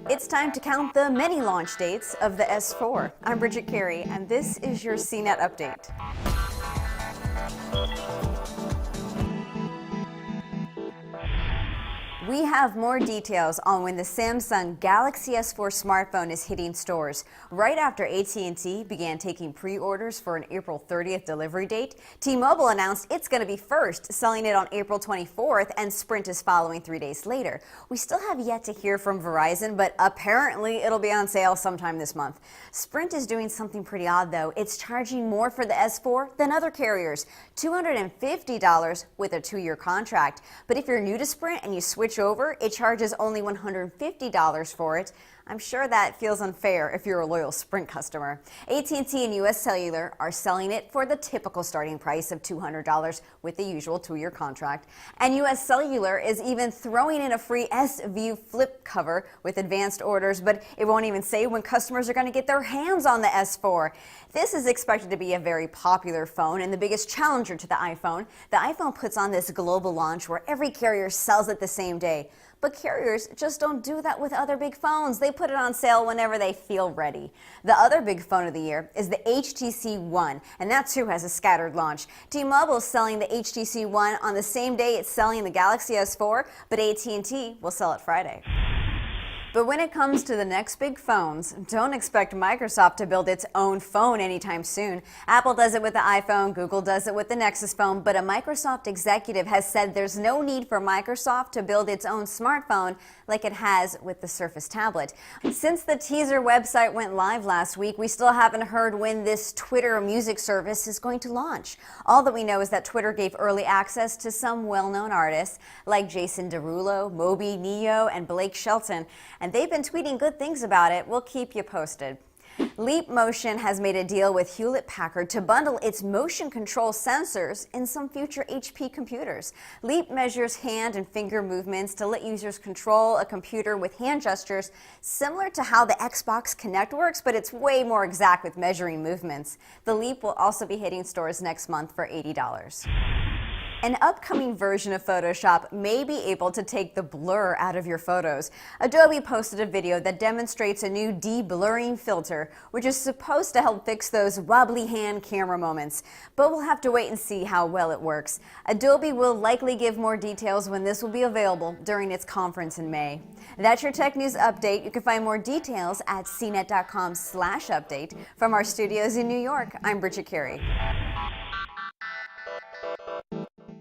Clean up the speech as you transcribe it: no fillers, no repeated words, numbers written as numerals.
It's time to count the many launch dates of the S4. I'm Bridget Carey, and this is your CNET Update. We have more details on when the Samsung Galaxy S4 smartphone is hitting stores. Right after AT&T began taking pre-orders for an April 30th delivery date, T-Mobile announced it's going to be first, selling it on April 24th, and Sprint is following 3 days later. We still have yet to hear from Verizon, but apparently it'll be on sale sometime this month. Sprint is doing something pretty odd, though. It's charging more for the S4 than other carriers, $250 with a 2-year contract. But if you're new to Sprint and you switch over, it charges only $150 for it. I'm sure that feels unfair if you're a loyal Sprint customer. AT&T and US Cellular are selling it for the typical starting price of $200 with the usual 2-year contract. And US Cellular is even throwing in a free S-View flip cover with advanced orders, but it won't even say when customers are going to get their hands on the S4. This is expected to be a very popular phone and the biggest challenger to the iPhone. The iPhone puts on this global launch where every carrier sells it the same day. But carriers just don't do that with other big phones. They put it on sale whenever they feel ready. The other big phone of the year is the HTC One, and that too has a scattered launch. T-Mobile is selling the HTC One on the same day it's selling the Galaxy S4, but AT&T will sell it Friday. But when it comes to the next big phones, don't expect Microsoft to build its own phone anytime soon. Apple does it with the iPhone, Google does it with the Nexus phone, but a Microsoft executive has said there's no need for Microsoft to build its own smartphone like it has with the Surface tablet. Since the teaser website went live last week, we still haven't heard when this Twitter music service is going to launch. All that we know is that Twitter gave early access to some well-known artists like Jason Derulo, Moby, Neo, and Blake Shelton. And they've been tweeting good things about it. We'll keep you posted. Leap Motion has made a deal with Hewlett-Packard to bundle its motion control sensors in some future HP computers. Leap measures hand and finger movements to let users control a computer with hand gestures, similar to how the Xbox Kinect works, but it's way more exact with measuring movements. The Leap will also be hitting stores next month for $80. An upcoming version of Photoshop may be able to take the blur out of your photos. Adobe posted a video that demonstrates a new de-blurring filter, which is supposed to help fix those wobbly hand camera moments. But we'll have to wait and see how well it works. Adobe will likely give more details when this will be available during its conference in May. That's your tech news update. You can find more details at cnet.com/update. From our studios in New York, I'm Bridget Carey.